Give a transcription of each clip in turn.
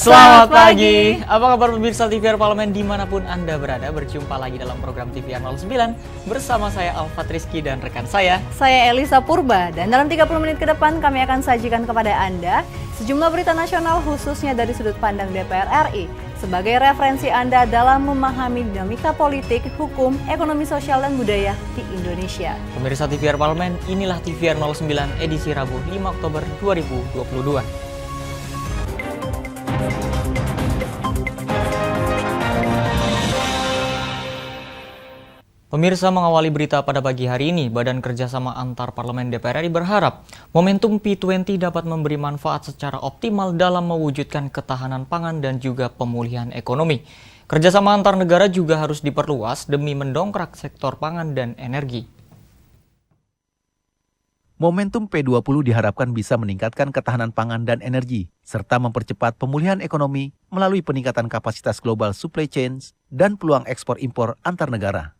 Selamat pagi. Apa kabar pemirsa TVR Parlemen dimanapun Anda berada? Berjumpa lagi dalam program TVR 09 bersama saya Alfat Rizky dan rekan saya Elisa Purba. Dan dalam 30 menit ke depan kami akan sajikan kepada Anda sejumlah berita nasional khususnya dari sudut pandang DPR RI sebagai referensi Anda dalam memahami dinamika politik, hukum, ekonomi sosial dan budaya di Indonesia. Pemirsa TVR Parlemen, inilah TVR 09 edisi Rabu 5 Oktober 2022. Pemirsa, mengawali berita pada pagi hari ini, Badan Kerjasama Antar Parlemen DPR RI berharap momentum P20 dapat memberi manfaat secara optimal dalam mewujudkan ketahanan pangan dan juga pemulihan ekonomi. Kerjasama antar negara juga harus diperluas demi mendongkrak sektor pangan dan energi. Momentum P20 diharapkan bisa meningkatkan ketahanan pangan dan energi, serta mempercepat pemulihan ekonomi melalui peningkatan kapasitas global supply chains dan peluang ekspor-impor antar negara.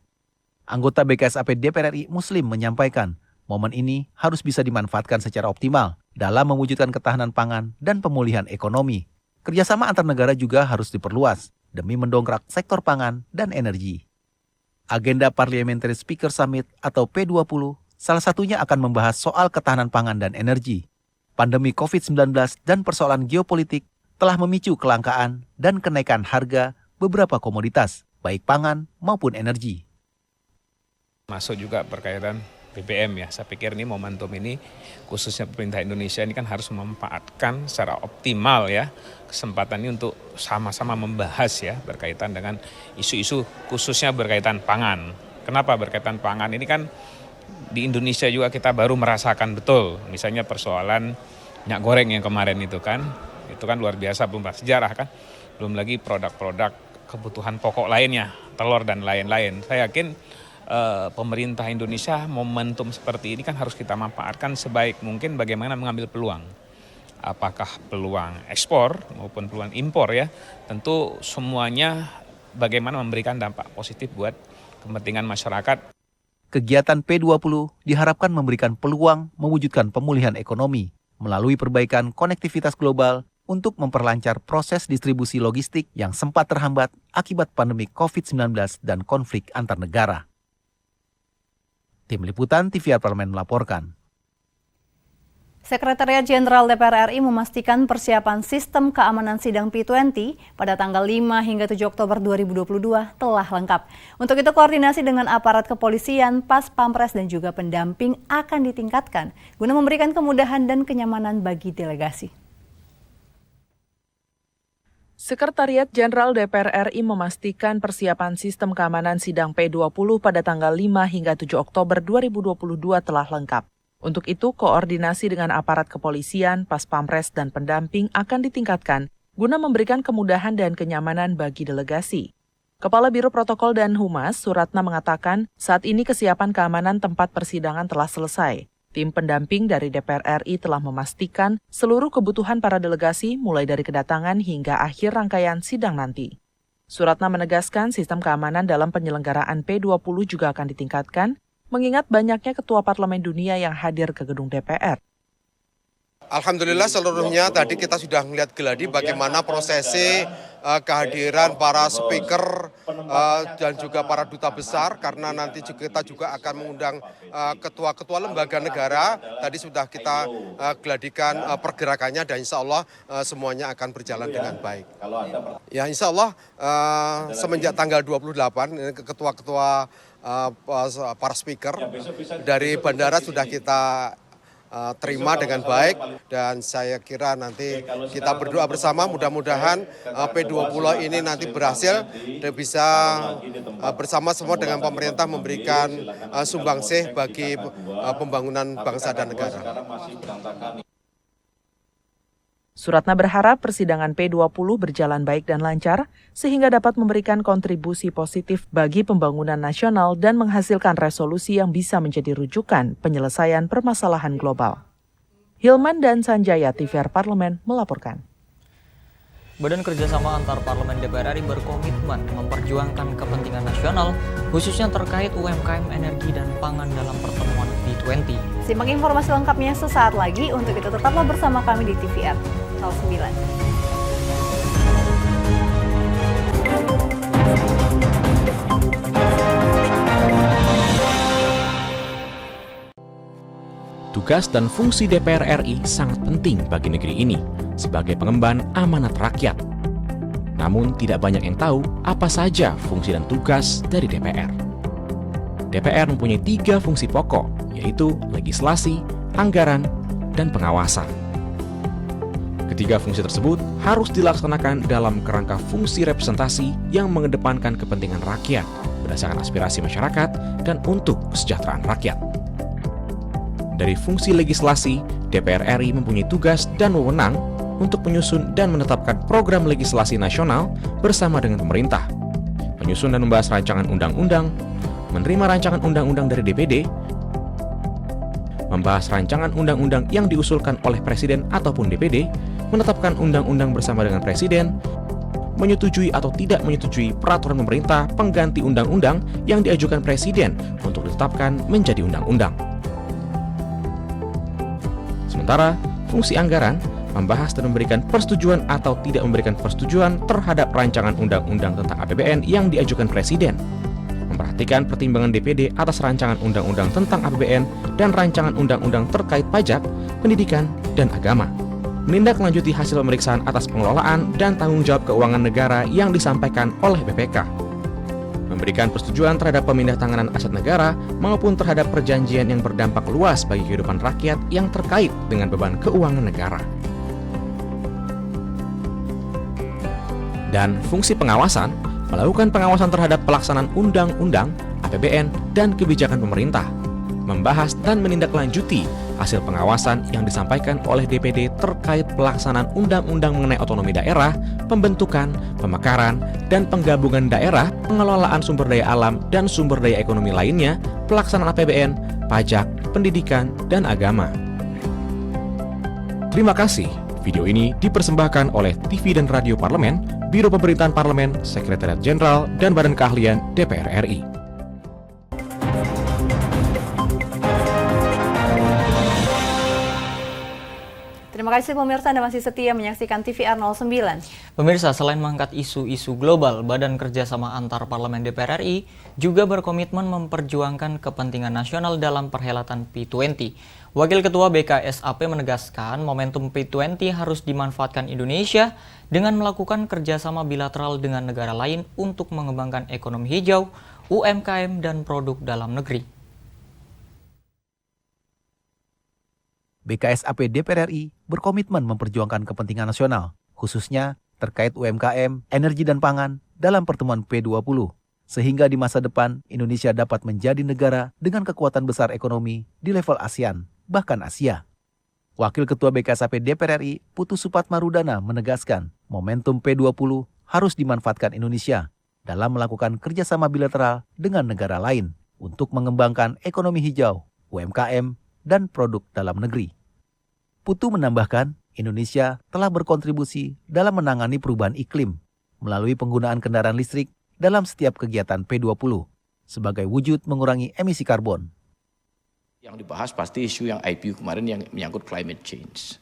Anggota BKSAP DPR RI Muslim menyampaikan, momen ini harus bisa dimanfaatkan secara optimal dalam mewujudkan ketahanan pangan dan pemulihan ekonomi. Kerjasama antar negara juga harus diperluas demi mendongkrak sektor pangan dan energi. Agenda Parliamentary Speaker Summit atau P20 salah satunya akan membahas soal ketahanan pangan dan energi. Pandemi COVID-19 dan persoalan geopolitik telah memicu kelangkaan dan kenaikan harga beberapa komoditas, baik pangan maupun energi. Masuk juga berkaitan BBM ya, saya pikir ini momentum ini khususnya pemerintah Indonesia ini kan harus memanfaatkan secara optimal ya kesempatan ini untuk sama-sama membahas ya berkaitan dengan isu-isu khususnya berkaitan pangan. Kenapa berkaitan pangan? Ini kan di Indonesia juga kita baru merasakan betul, misalnya persoalan minyak goreng yang kemarin itu kan luar biasa, belum sejarah kan, belum lagi produk-produk kebutuhan pokok lainnya, telur dan lain-lain. Saya yakin pemerintah Indonesia momentum seperti ini kan harus kita manfaatkan sebaik mungkin bagaimana mengambil peluang. Apakah peluang ekspor maupun peluang impor ya, tentu semuanya bagaimana memberikan dampak positif buat kepentingan masyarakat. Kegiatan P20 diharapkan memberikan peluang mewujudkan pemulihan ekonomi melalui perbaikan konektivitas global untuk memperlancar proses distribusi logistik yang sempat terhambat akibat pandemi COVID-19 dan konflik antar negara. Tim Liputan TVR Parlemen melaporkan. Sekretariat Jenderal DPR RI memastikan persiapan sistem keamanan sidang P20 pada tanggal 5 hingga 7 Oktober 2022 telah lengkap. Untuk itu koordinasi dengan aparat kepolisian, Pas Pampres dan juga pendamping akan ditingkatkan guna memberikan kemudahan dan kenyamanan bagi delegasi. Sekretariat Jenderal DPR RI memastikan persiapan sistem keamanan sidang P20 pada tanggal 5 hingga 7 Oktober 2022 telah lengkap. Untuk itu, koordinasi dengan aparat kepolisian, Pas Pampres, dan pendamping akan ditingkatkan guna memberikan kemudahan dan kenyamanan bagi delegasi. Kepala Biro Protokol dan Humas, Suratna mengatakan, saat ini kesiapan keamanan tempat persidangan telah selesai. Tim pendamping dari DPR RI telah memastikan seluruh kebutuhan para delegasi mulai dari kedatangan hingga akhir rangkaian sidang nanti. Suratna menegaskan sistem keamanan dalam penyelenggaraan P20 juga akan ditingkatkan, mengingat banyaknya ketua parlemen dunia yang hadir ke gedung DPR. Alhamdulillah seluruhnya tadi kita sudah melihat geladi bagaimana prosesi kehadiran para speaker dan juga para duta besar, karena nanti kita juga akan mengundang ketua-ketua lembaga negara. Tadi sudah kita geladikan pergerakannya dan insya Allah semuanya akan berjalan dengan baik. Ya insya Allah semenjak tanggal 28 ketua-ketua para speaker dari bandara sudah kita terima dengan baik, dan saya kira nanti kita berdoa bersama mudah-mudahan P20 ini nanti berhasil dan bisa bersama semua dengan pemerintah memberikan sumbangsih bagi pembangunan bangsa dan negara. Suratna berharap persidangan P20 berjalan baik dan lancar, sehingga dapat memberikan kontribusi positif bagi pembangunan nasional dan menghasilkan resolusi yang bisa menjadi rujukan penyelesaian permasalahan global. Hilman dan Sanjaya, TVR Parlemen, melaporkan. Badan Kerjasama Antar Parlemen DPR RI berkomitmen memperjuangkan kepentingan nasional, khususnya terkait UMKM energi dan pangan dalam pertemuan P20. Simak informasi lengkapnya sesaat lagi. Untuk itu tetaplah bersama kami di TVR 09. tugas dan fungsi DPR RI sangat penting bagi negeri ini sebagai pengemban amanat rakyat. Namun tidak banyak yang tahu apa saja fungsi dan tugas dari DPR. DPR mempunyai 3 fungsi pokok, yaitu legislasi, anggaran, dan pengawasan. Ketiga fungsi tersebut harus dilaksanakan dalam kerangka fungsi representasi yang mengedepankan kepentingan rakyat berdasarkan aspirasi masyarakat dan untuk kesejahteraan rakyat. Dari fungsi legislasi, DPR RI mempunyai tugas dan wewenang untuk menyusun dan menetapkan program legislasi nasional bersama dengan pemerintah, menyusun dan membahas rancangan undang-undang, menerima rancangan undang-undang dari DPD, membahas rancangan undang-undang yang diusulkan oleh Presiden ataupun DPD, menetapkan undang-undang bersama dengan Presiden, menyetujui atau tidak menyetujui peraturan pemerintah pengganti undang-undang yang diajukan Presiden untuk ditetapkan menjadi undang-undang. Sementara, fungsi anggaran membahas dan memberikan persetujuan atau tidak memberikan persetujuan terhadap rancangan undang-undang tentang APBN yang diajukan Presiden, memperhatikan pertimbangan DPD atas rancangan undang-undang tentang APBN dan rancangan undang-undang terkait pajak, pendidikan, dan agama, menindaklanjuti hasil pemeriksaan atas pengelolaan dan tanggung jawab keuangan negara yang disampaikan oleh BPK, memberikan persetujuan terhadap pemindahantanganan aset negara maupun terhadap perjanjian yang berdampak luas bagi kehidupan rakyat yang terkait dengan beban keuangan negara. Dan fungsi pengawasan, melakukan pengawasan terhadap pelaksanaan undang-undang, APBN, dan kebijakan pemerintah, membahas dan menindaklanjuti hasil pengawasan yang disampaikan oleh DPD terkait pelaksanaan undang-undang mengenai otonomi daerah, pembentukan, pemekaran, dan penggabungan daerah, pengelolaan sumber daya alam dan sumber daya ekonomi lainnya, pelaksanaan APBN, pajak, pendidikan, dan agama. Terima kasih. Video ini dipersembahkan oleh TV dan Radio Parlemen, Biro Pemerintahan Parlemen, Sekretariat Jenderal, dan Badan Keahlian DPR RI. Terima kasih pemirsa, Anda masih setia menyaksikan TVR 09. Pemirsa, selain mengangkat isu-isu global, Badan Kerjasama Antar Parlemen DPR RI juga berkomitmen memperjuangkan kepentingan nasional dalam perhelatan P20. Wakil Ketua BKSAP menegaskan momentum P20 harus dimanfaatkan Indonesia dengan melakukan kerjasama bilateral dengan negara lain untuk mengembangkan ekonomi hijau, UMKM, dan produk dalam negeri. BKSAP DPR RI berkomitmen memperjuangkan kepentingan nasional, khususnya terkait UMKM, energi dan pangan dalam pertemuan P20, sehingga di masa depan Indonesia dapat menjadi negara dengan kekuatan besar ekonomi di level ASEAN, bahkan Asia. Wakil Ketua BKSAP DPR RI, Putu Supatmarudana, menegaskan momentum P20 harus dimanfaatkan Indonesia dalam melakukan kerjasama bilateral dengan negara lain untuk mengembangkan ekonomi hijau, UMKM, dan produk dalam negeri. Putu menambahkan, Indonesia telah berkontribusi dalam menangani perubahan iklim melalui penggunaan kendaraan listrik dalam setiap kegiatan P20 sebagai wujud mengurangi emisi karbon. Yang dibahas pasti isu yang IPU kemarin yang menyangkut climate change.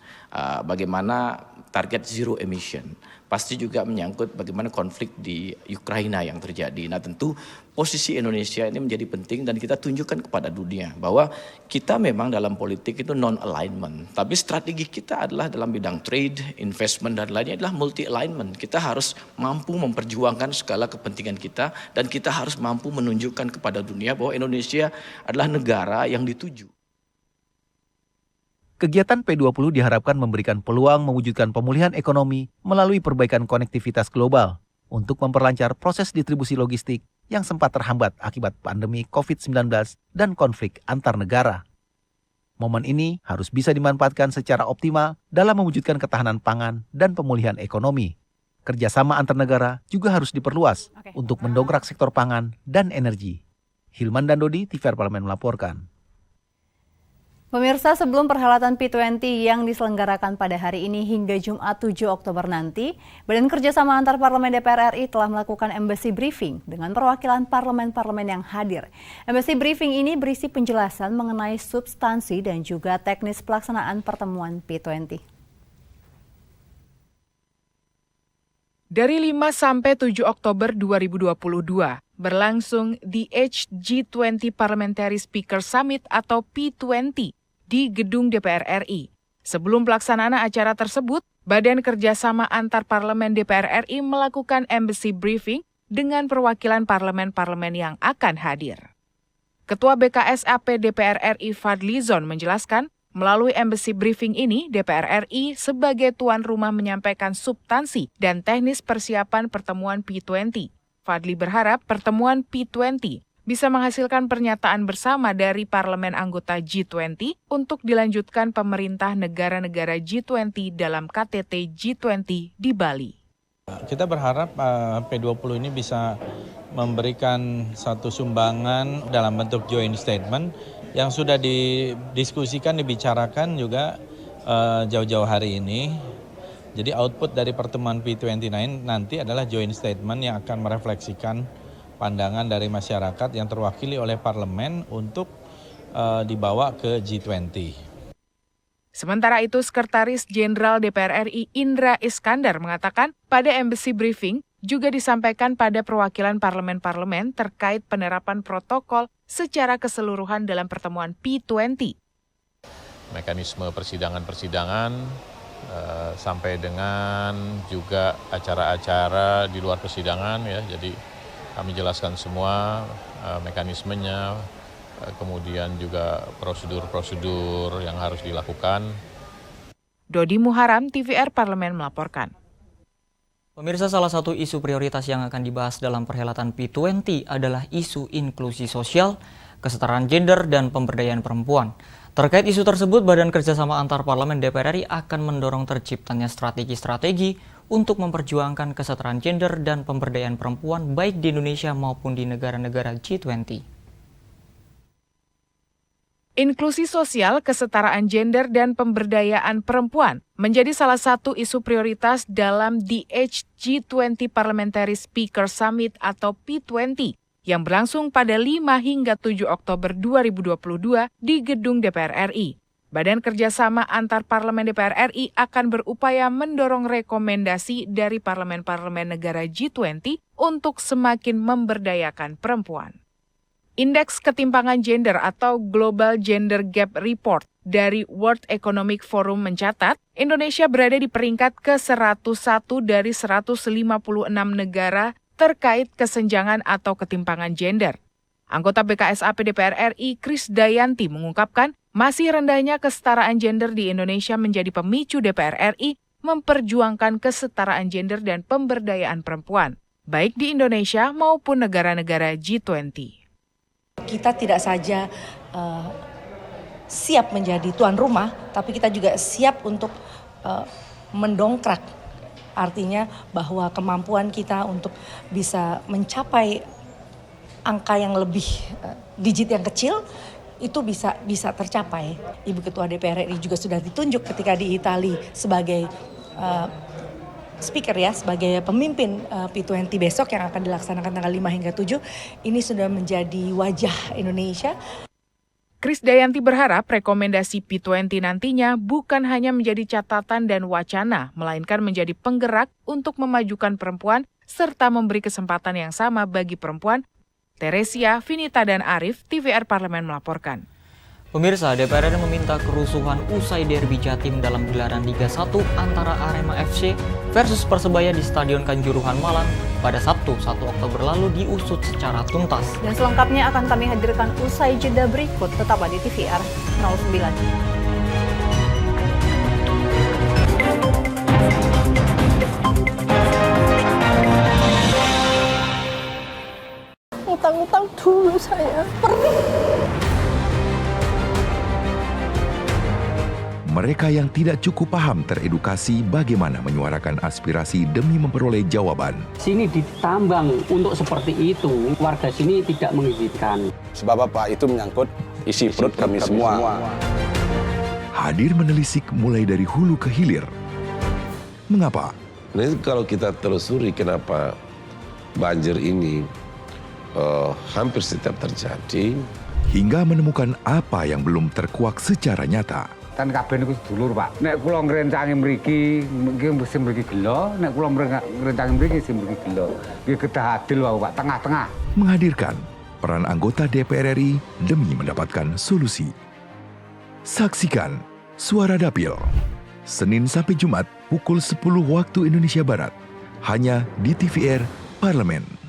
Bagaimana target zero emission. Pasti juga menyangkut bagaimana konflik di Ukraina yang terjadi. Nah tentu posisi Indonesia ini menjadi penting dan kita tunjukkan kepada dunia bahwa kita memang dalam politik itu non-alignment. Tapi strategi kita adalah dalam bidang trade, investment dan lainnya adalah multi-alignment. Kita harus mampu memperjuangkan segala kepentingan kita dan kita harus mampu menunjukkan kepada dunia bahwa Indonesia adalah negara yang dituju. Kegiatan P20 diharapkan memberikan peluang mewujudkan pemulihan ekonomi melalui perbaikan konektivitas global untuk memperlancar proses distribusi logistik yang sempat terhambat akibat pandemi COVID-19 dan konflik antar negara. Momen ini harus bisa dimanfaatkan secara optimal dalam mewujudkan ketahanan pangan dan pemulihan ekonomi. Kerjasama antar negara juga harus diperluas untuk mendongkrak sektor pangan dan energi. Hilman dan Dodi, TVR Parlemen melaporkan. Pemirsa, sebelum perhelatan P20 yang diselenggarakan pada hari ini hingga Jumat 7 Oktober nanti, Badan Kerjasama Antar Parlemen DPR RI telah melakukan embassy briefing dengan perwakilan parlemen-parlemen yang hadir. Embassy briefing ini berisi penjelasan mengenai substansi dan juga teknis pelaksanaan pertemuan P20. Dari 5 sampai 7 Oktober 2022, berlangsung The G20 Parliamentary Speaker Summit atau P20 di Gedung DPR RI. Sebelum pelaksanaan acara tersebut, Badan Kerjasama Antar Parlemen DPR RI melakukan embassy briefing dengan perwakilan parlemen-parlemen yang akan hadir. Ketua BKSAP DPR RI Fadlizon menjelaskan, melalui embassy briefing ini, DPR RI sebagai tuan rumah menyampaikan substansi dan teknis persiapan pertemuan P20. Fadli berharap pertemuan P20 bisa menghasilkan pernyataan bersama dari parlemen anggota G20 untuk dilanjutkan pemerintah negara-negara G20 dalam KTT G20 di Bali. Kita berharap P20 ini bisa memberikan satu sumbangan dalam bentuk joint statement yang sudah didiskusikan, dibicarakan juga jauh-jauh hari ini. Jadi output dari pertemuan P20 nanti adalah joint statement yang akan merefleksikan pandangan dari masyarakat yang terwakili oleh parlemen untuk dibawa ke G20. Sementara itu, Sekretaris Jenderal DPR RI Indra Iskandar mengatakan pada embassy briefing juga disampaikan pada perwakilan parlemen-parlemen terkait penerapan protokol secara keseluruhan dalam pertemuan P20. Mekanisme persidangan-persidangan sampai dengan juga acara-acara di luar persidangan ya. Jadi kami jelaskan semua mekanismenya, kemudian juga prosedur-prosedur yang harus dilakukan. Dodi Muharam, TVR Parlemen melaporkan. Pemirsa, salah satu isu prioritas yang akan dibahas dalam perhelatan P20 adalah isu inklusi sosial, kesetaraan gender, dan pemberdayaan perempuan. Terkait isu tersebut, Badan Kerjasama Antar Parlemen DPR RI akan mendorong terciptanya strategi-strategi untuk memperjuangkan kesetaraan gender dan pemberdayaan perempuan baik di Indonesia maupun di negara-negara G20. Inklusi sosial, kesetaraan gender, dan pemberdayaan perempuan menjadi salah satu isu prioritas dalam G20 Parliamentary Speaker Summit atau P20 yang berlangsung pada 5 hingga 7 Oktober 2022 di Gedung DPR RI. Badan Kerjasama Antar Parlemen DPR RI akan berupaya mendorong rekomendasi dari parlemen-parlemen negara G20 untuk semakin memberdayakan perempuan. Indeks ketimpangan gender atau Global Gender Gap Report dari World Economic Forum mencatat Indonesia berada di peringkat ke-101 dari 156 negara terkait kesenjangan atau ketimpangan gender. Anggota BKSAP DPR RI Krisdayanti mengungkapkan masih rendahnya kesetaraan gender di Indonesia menjadi pemicu DPR RI memperjuangkan kesetaraan gender dan pemberdayaan perempuan, baik di Indonesia maupun negara-negara G20. Kita tidak saja siap menjadi tuan rumah, tapi kita juga siap untuk mendongkrak. Artinya bahwa kemampuan kita untuk bisa mencapai angka yang lebih digit yang kecil itu bisa tercapai. Ibu Ketua DPR RI juga sudah ditunjuk ketika di Italia sebagai speaker ya, sebagai pemimpin P20 besok yang akan dilaksanakan tanggal 5 hingga 7. Ini sudah menjadi wajah Indonesia. Krisdayanti berharap rekomendasi P20 nantinya bukan hanya menjadi catatan dan wacana, melainkan menjadi penggerak untuk memajukan perempuan serta memberi kesempatan yang sama bagi perempuan. Teresia, Vinita, dan Arif, TVR Parlemen melaporkan. Pemirsa, DPR RI meminta kerusuhan usai derby Jatim dalam gelaran Liga 1 antara Arema FC versus Persebaya di Stadion Kanjuruhan Malang pada Sabtu 1 Oktober lalu diusut secara tuntas. Dan selengkapnya akan kami hadirkan usai jeda berikut. Tetaplah di TVR 09. Utang-utang dulu saya, perih. Mereka yang tidak cukup paham teredukasi bagaimana menyuarakan aspirasi demi memperoleh jawaban. Sini ditambang untuk seperti itu, warga sini tidak mengizinkan. Sebab apa? Itu menyangkut isi perut kami semua. Hadir menelisik mulai dari hulu ke hilir. Mengapa? Nah, kalau kita telusuri kenapa banjir ini hampir setiap terjadi. Hingga menemukan apa yang belum terkuak secara nyata. Kan kabeh niku sedulur, Pak. Nek kula ngrencangi mriki, sing mriki gelo, nek kula ngrencangi mriki sing mriki gelo. Nggih kedah adil wae, Pak, tengah-tengah. Menghadirkan peran anggota DPR RI demi mendapatkan solusi. Saksikan Suara Dapil Senin sampai Jumat pukul 10 waktu Indonesia Barat hanya di TVR Parlemen.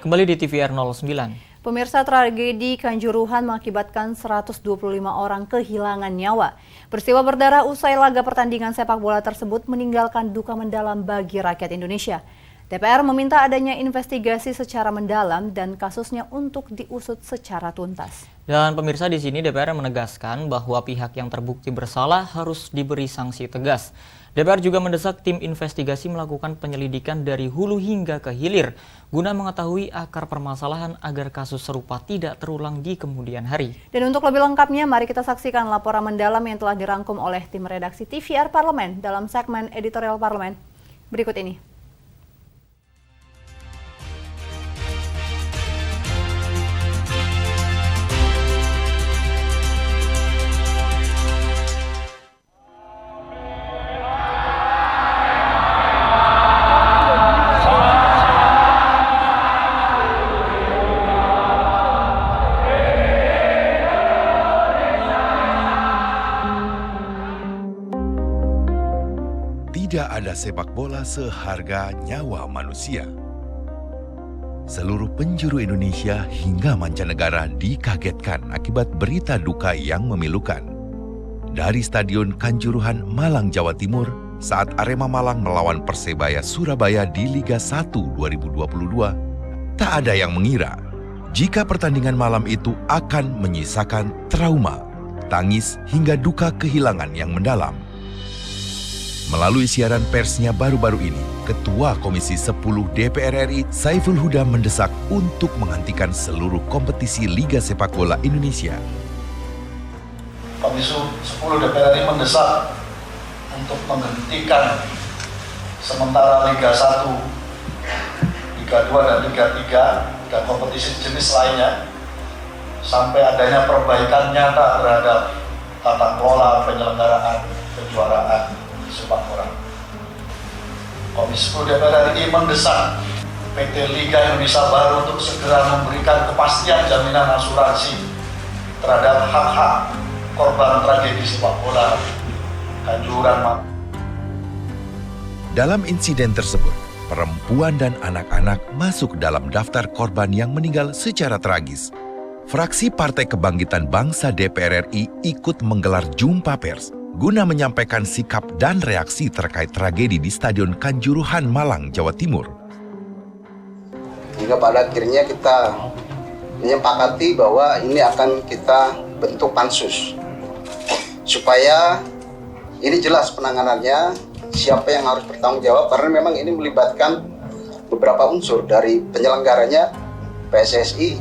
Kembali di TVR 09. Pemirsa, tragedi Kanjuruhan mengakibatkan 125 orang kehilangan nyawa. Peristiwa berdarah usai laga pertandingan sepak bola tersebut meninggalkan duka mendalam bagi rakyat Indonesia. DPR meminta adanya investigasi secara mendalam dan kasusnya untuk diusut secara tuntas. Dan pemirsa, di sini DPR menegaskan bahwa pihak yang terbukti bersalah harus diberi sanksi tegas. DPR juga mendesak tim investigasi melakukan penyelidikan dari hulu hingga ke hilir guna mengetahui akar permasalahan agar kasus serupa tidak terulang di kemudian hari. Dan untuk lebih lengkapnya, mari kita saksikan laporan mendalam yang telah dirangkum oleh tim redaksi TVR Parlemen dalam segmen editorial Parlemen berikut ini. Tidak ada sepak bola seharga nyawa manusia. Seluruh penjuru Indonesia hingga mancanegara dikagetkan akibat berita duka yang memilukan. Dari Stadion Kanjuruhan, Malang, Jawa Timur, saat Arema Malang melawan Persebaya Surabaya di Liga 1 2022, tak ada yang mengira jika pertandingan malam itu akan menyisakan trauma, tangis hingga duka kehilangan yang mendalam. Melalui siaran persnya baru-baru ini, Ketua Komisi 10 DPR RI Saiful Huda mendesak untuk menghentikan seluruh kompetisi Liga Sepak Bola Indonesia. Komisi 10 DPR RI mendesak untuk menghentikan sementara Liga 1, Liga 2 dan Liga 3 dan kompetisi jenis lainnya sampai adanya perbaikan nyata terhadap tata kelola penyelenggaraan kejuaraan sepak bola. Komisi 10 DPR RI mendesak PT Liga Indonesia Baru untuk segera memberikan kepastian jaminan asuransi terhadap hak-hak korban tragedi sepak bola Kanjuruhan Malang. Dalam insiden tersebut, perempuan dan anak-anak masuk dalam daftar korban yang meninggal secara tragis. Fraksi Partai Kebangkitan Bangsa DPR RI ikut menggelar jumpa pers guna menyampaikan sikap dan reaksi terkait tragedi di Stadion Kanjuruhan Malang, Jawa Timur. Hingga pada akhirnya kita menyepakati bahwa ini akan kita bentuk pansus. Supaya ini jelas penanganannya, siapa yang harus bertanggung jawab, karena memang ini melibatkan beberapa unsur dari penyelenggaranya, PSSI,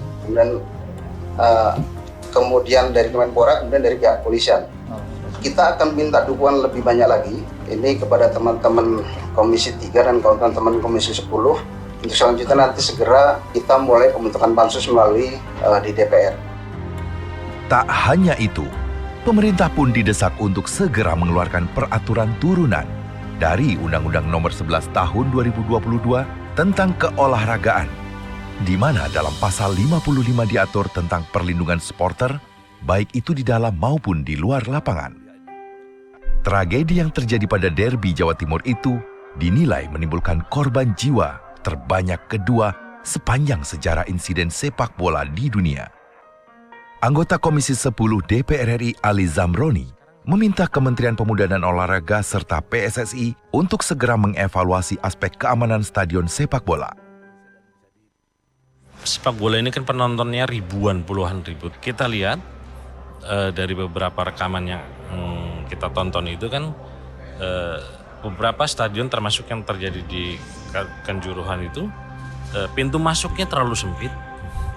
kemudian dari Kemenpora, kemudian dari pihak kepolisian. Kita akan minta dukungan lebih banyak lagi ini kepada teman-teman Komisi 3 dan teman-teman Komisi 10 untuk selanjutnya nanti segera kita mulai pembentukan pansus melalui di DPR. Tak hanya itu, pemerintah pun didesak untuk segera mengeluarkan peraturan turunan dari Undang-Undang Nomor 11 Tahun 2022 tentang keolahragaan, di mana dalam pasal 55 diatur tentang perlindungan supporter, baik itu di dalam maupun di luar lapangan. Tragedi yang terjadi pada derby Jawa Timur itu dinilai menimbulkan korban jiwa terbanyak kedua sepanjang sejarah insiden sepak bola di dunia. Anggota Komisi 10 DPR RI Ali Zamroni meminta Kementerian Pemuda dan Olahraga serta PSSI untuk segera mengevaluasi aspek keamanan stadion sepak bola. Sepak bola ini kan penontonnya ribuan, puluhan ribu. Kita lihat dari beberapa rekaman yang kita tonton itu kan beberapa stadion termasuk yang terjadi di Kanjuruhan itu pintu masuknya terlalu sempit,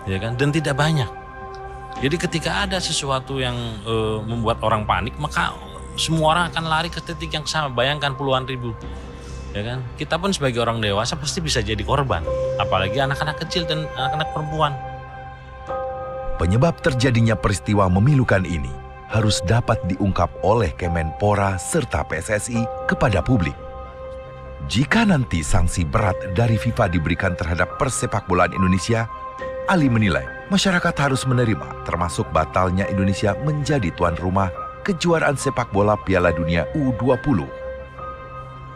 ya kan, dan tidak banyak. Jadi ketika ada sesuatu yang membuat orang panik, maka semua orang akan lari ke titik yang sama. Bayangkan puluhan ribu, ya kan? Kita pun sebagai orang dewasa pasti bisa jadi korban, apalagi anak-anak kecil dan anak-anak perempuan. Penyebab terjadinya peristiwa memilukan ini harus dapat diungkap oleh Kemenpora serta PSSI kepada publik. Jika nanti sanksi berat dari FIFA diberikan terhadap persepakbolaan Indonesia, Ali menilai masyarakat harus menerima termasuk batalnya Indonesia menjadi tuan rumah kejuaraan sepak bola Piala Dunia U20.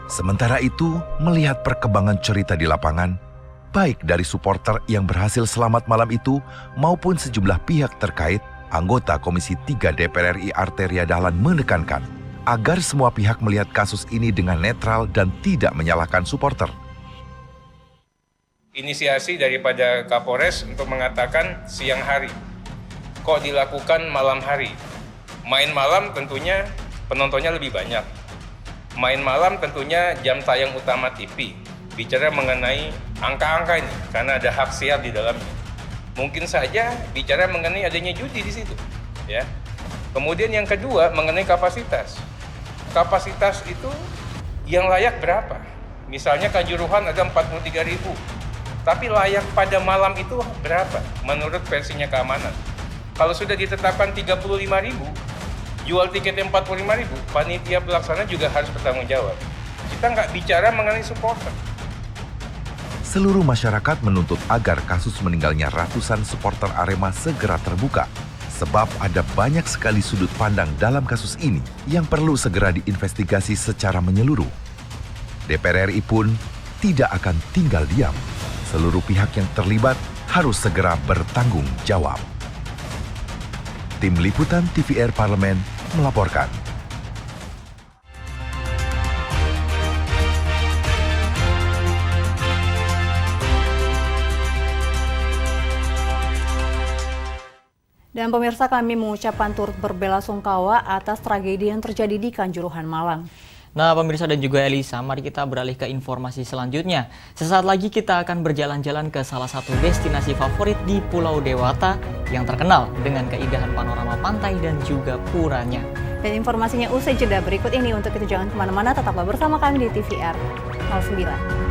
Sementara itu, melihat perkembangan cerita di lapangan, baik dari supporter yang berhasil selamat malam itu maupun sejumlah pihak terkait, anggota Komisi 3 DPR RI Arteria Dahlan menekankan agar semua pihak melihat kasus ini dengan netral dan tidak menyalahkan supporter. Inisiasi daripada Kapolres untuk mengatakan siang hari. Kok dilakukan malam hari? Main malam tentunya penontonnya lebih banyak. Main malam tentunya jam tayang utama TV. Bicara mengenai angka-angka ini, karena ada hak siar di dalamnya. Mungkin saja bicara mengenai adanya judi di situ, ya. Kemudian yang kedua mengenai kapasitas. Kapasitas itu yang layak berapa? Misalnya Kanjuruhan ada 43.000. Tapi layak pada malam itu berapa? Menurut versinya keamanan. Kalau sudah ditetapkan 35.000, jual tiketnya 45.000, panitia pelaksana juga harus bertanggung jawab. Kita nggak bicara mengenai supporter. Seluruh masyarakat menuntut agar kasus meninggalnya ratusan supporter Arema segera terbuka. Sebab ada banyak sekali sudut pandang dalam kasus ini yang perlu segera diinvestigasi secara menyeluruh. DPR RI pun tidak akan tinggal diam. Seluruh pihak yang terlibat harus segera bertanggung jawab. Tim Liputan TVR Parlemen melaporkan. Dan pemirsa, kami mengucapkan turut berbela-sungkawa atas tragedi yang terjadi di Kanjuruhan Malang. Nah, pemirsa dan juga Elisa, mari kita beralih ke informasi selanjutnya. Sesaat lagi kita akan berjalan-jalan ke salah satu destinasi favorit di Pulau Dewata yang terkenal dengan keindahan panorama pantai dan juga puranya. Dan informasinya usai jeda berikut ini. Untuk itu jangan kemana-mana, tetaplah bersama kami di TVR 09.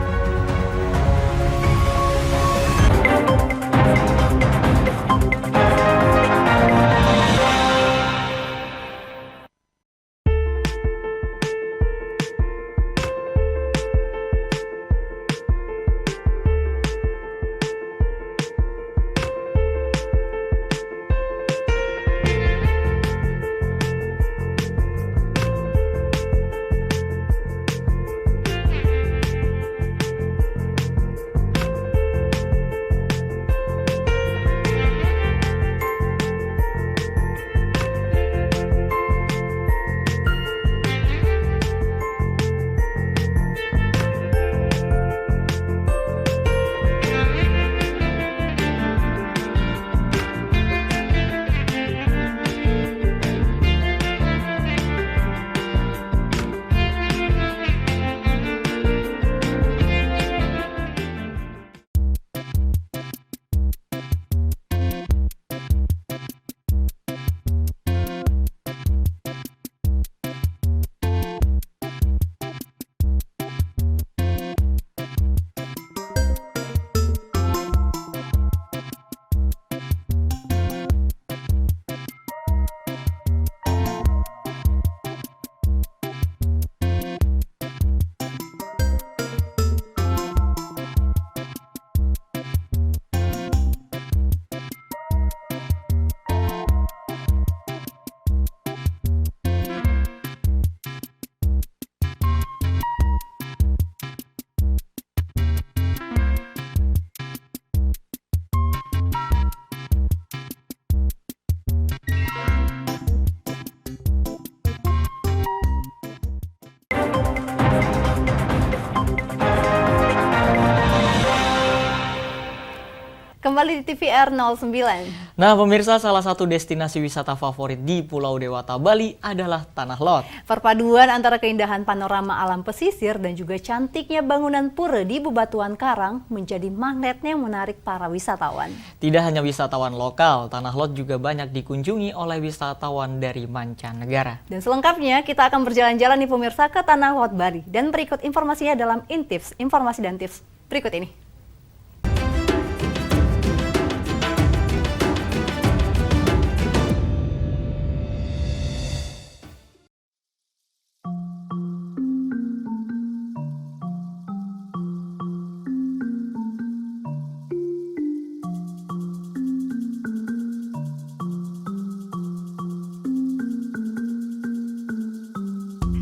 kembali di TVR 09. Nah pemirsa, salah satu destinasi wisata favorit di Pulau Dewata, Bali adalah Tanah Lot. Perpaduan antara keindahan panorama alam pesisir dan juga cantiknya bangunan pura di Bebatuan Karang menjadi magnetnya yang menarik para wisatawan. Tidak hanya wisatawan lokal, Tanah Lot juga banyak dikunjungi oleh wisatawan dari mancanegara. Dan selengkapnya kita akan berjalan-jalan nih pemirsa ke Tanah Lot Bali. Dan berikut informasinya dalam Intips, informasi dan tips berikut ini.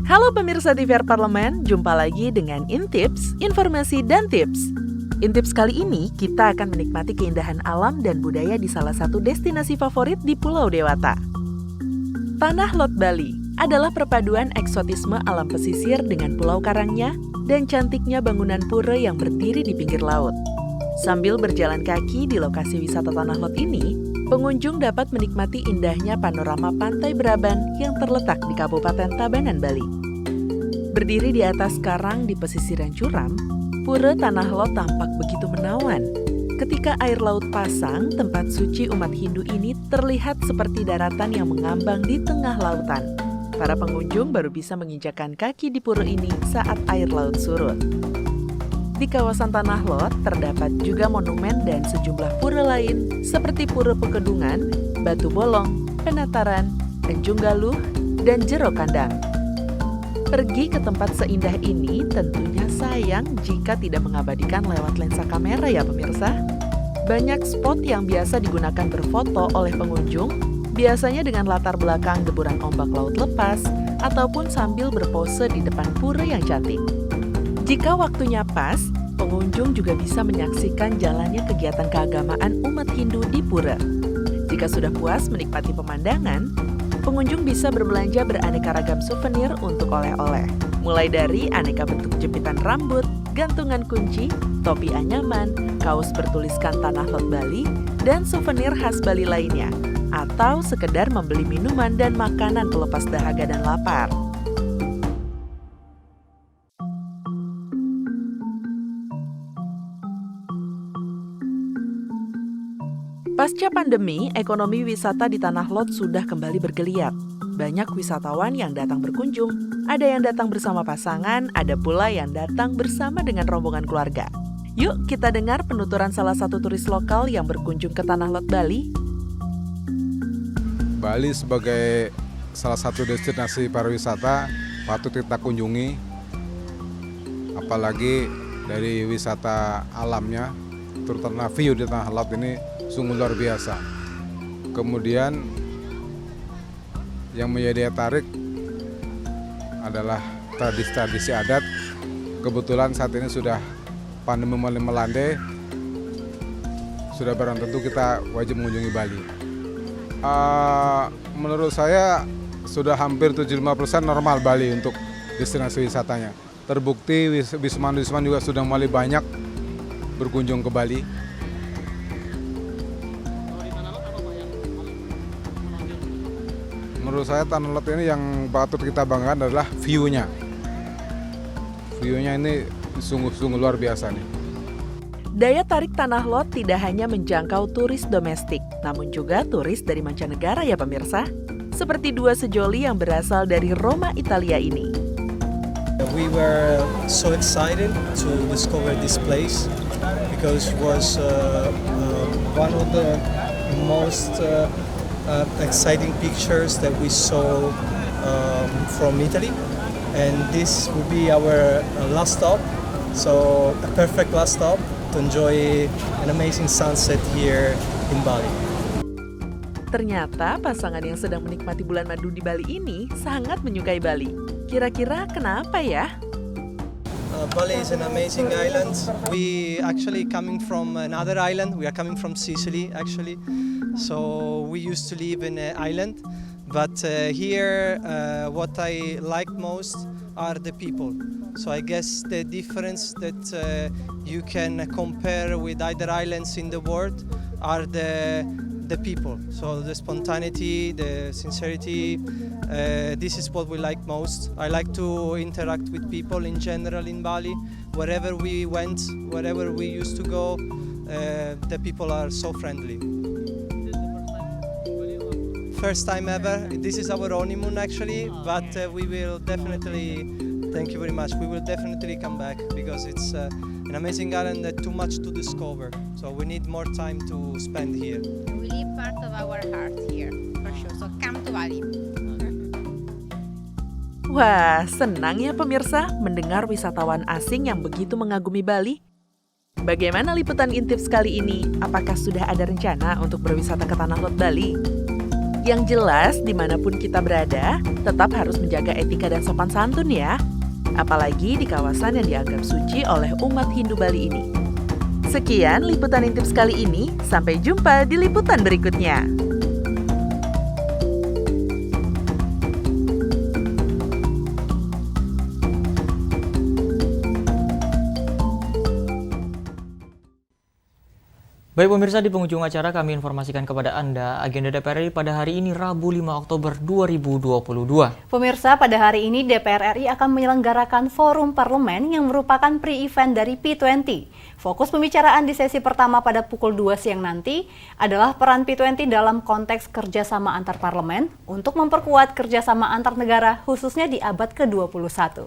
Halo pemirsa TVR Parlemen, jumpa lagi dengan Intips, informasi dan tips. Intips kali ini kita akan menikmati keindahan alam dan budaya di salah satu destinasi favorit di Pulau Dewata. Tanah Lot Bali adalah perpaduan eksotisme alam pesisir dengan pulau karangnya dan cantiknya bangunan pura yang berdiri di pinggir laut. Sambil berjalan kaki di lokasi wisata Tanah Lot ini, pengunjung dapat menikmati indahnya panorama Pantai Braban yang terletak di Kabupaten Tabanan, Bali. Berdiri di atas karang di pesisir yang curam, pura Tanah Lot tampak begitu menawan. Ketika air laut pasang, tempat suci umat Hindu ini terlihat seperti daratan yang mengambang di tengah lautan. Para pengunjung baru bisa menginjakan kaki di pura ini saat air laut surut. Di kawasan Tanah Lot terdapat juga monumen dan sejumlah pura lain seperti Pura Pekedungan, Batu Bolong, Penataran, Tanjung Galuh, dan Jero Kandang. Pergi ke tempat seindah ini tentunya sayang jika tidak mengabadikan lewat lensa kamera ya pemirsa. Banyak spot yang biasa digunakan berfoto oleh pengunjung, biasanya dengan latar belakang deburan ombak laut lepas ataupun sambil berpose di depan pura yang cantik. Jika waktunya pas, pengunjung juga bisa menyaksikan jalannya kegiatan keagamaan umat Hindu di pura. Jika sudah puas menikmati pemandangan, pengunjung bisa berbelanja beraneka ragam souvenir untuk oleh-oleh. Mulai dari aneka bentuk jepitan rambut, gantungan kunci, topi anyaman, kaos bertuliskan Tanah Lot Bali, dan souvenir khas Bali lainnya. Atau sekedar membeli minuman dan makanan pelepas dahaga dan lapar. Pasca pandemi, ekonomi wisata di Tanah Lot sudah kembali bergeliat. Banyak wisatawan yang datang berkunjung, ada yang datang bersama pasangan, ada pula yang datang bersama dengan rombongan keluarga. Yuk kita dengar penuturan salah satu turis lokal yang berkunjung ke Tanah Lot Bali. Bali sebagai salah satu destinasi pariwisata patut kita kunjungi, apalagi dari wisata alamnya, terutama view di Tanah Lot ini sungguh luar biasa. Kemudian yang menjadi daya tarik adalah tradisi-tradisi adat. Kebetulan saat ini sudah pandemi mulai melandai, sudah barang tentu kita wajib mengunjungi Bali. Menurut saya sudah hampir 75% normal Bali untuk destinasi wisatanya. Terbukti wisman-wisman juga sudah mulai banyak berkunjung ke Bali. Menurut saya Tanah Lot ini yang patut kita banggakan adalah view-nya. View-nya ini sungguh-sungguh luar biasa nih. Daya tarik Tanah Lot tidak hanya menjangkau turis domestik, namun juga turis dari mancanegara ya pemirsa. Seperti dua sejoli yang berasal dari Roma, Italia ini. We were so excited to discover this place because it was one of the most exciting pictures that we saw from Italy, and this will be our last stop, so a perfect last stop to enjoy an amazing sunset here in Bali. Ternyata pasangan yang sedang menikmati bulan madu di Bali ini sangat menyukai Bali. Kira-kira kenapa ya? Bali is an amazing island. We actually coming from another island. We are coming from Sicily actually. So we used to live in an island, but here what I like most are the people. So I guess the difference that you can compare with other islands in the world are the people. So the spontaneity, the sincerity, this is what we like most. I like to interact with people in general in Bali. Wherever we went, wherever we used to go, the people are so friendly. First time ever. This is our honeymoon actually, but we will definitely, thank you very much, we will definitely come back because it's an amazing island that too much to discover. So we need more time to spend here. We leave part of our heart here, for sure. So come to Bali. Wah, senang ya pemirsa mendengar wisatawan asing yang begitu mengagumi Bali. Bagaimana liputan Intips kali ini? Apakah sudah ada rencana untuk berwisata ke Tanah Lot Bali? Yang jelas, dimanapun kita berada, tetap harus menjaga etika dan sopan santun ya. Apalagi di kawasan yang dianggap suci oleh umat Hindu Bali ini. Sekian liputan Intips kali ini, sampai jumpa di liputan berikutnya. Baik pemirsa, di penghujung acara kami informasikan kepada Anda agenda DPR RI pada hari ini Rabu 5 Oktober 2022. Pemirsa, pada hari ini DPR RI akan menyelenggarakan forum parlemen yang merupakan pre-event dari P20. Fokus pembicaraan di sesi pertama pada pukul 2 siang nanti adalah peran P20 dalam konteks kerjasama antar parlemen untuk memperkuat kerjasama antar negara khususnya di abad ke-21.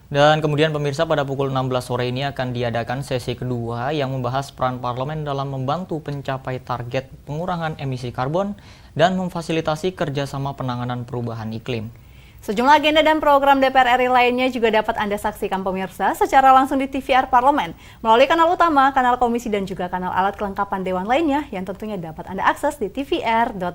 Dan kemudian pemirsa, pada pukul 16 sore ini akan diadakan sesi kedua yang membahas peran parlemen dalam membantu pencapai target pengurangan emisi karbon dan memfasilitasi kerjasama penanganan perubahan iklim. Sejumlah agenda dan program DPR RI lainnya juga dapat Anda saksikan pemirsa secara langsung di TVR Parlemen melalui kanal utama, kanal komisi dan juga kanal alat kelengkapan dewan lainnya yang tentunya dapat Anda akses di tvr.dpr.go.id.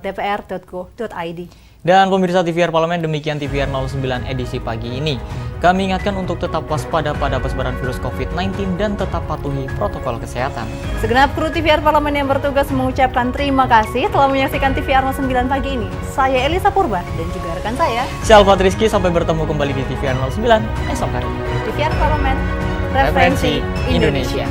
Dan pemirsa TVR Parlemen, demikian TVR 09 edisi pagi ini. Kami ingatkan untuk tetap waspada pada persebaran virus COVID-19 dan tetap patuhi protokol kesehatan. Segenap kru TVR Parlemen yang bertugas mengucapkan terima kasih telah menyaksikan TVR 09 pagi ini. Saya Elisa Purba dan juga rekan saya Syalfat Rizky, sampai bertemu kembali di TVR 09 esok hari. TVR Parlemen, referensi Indonesia.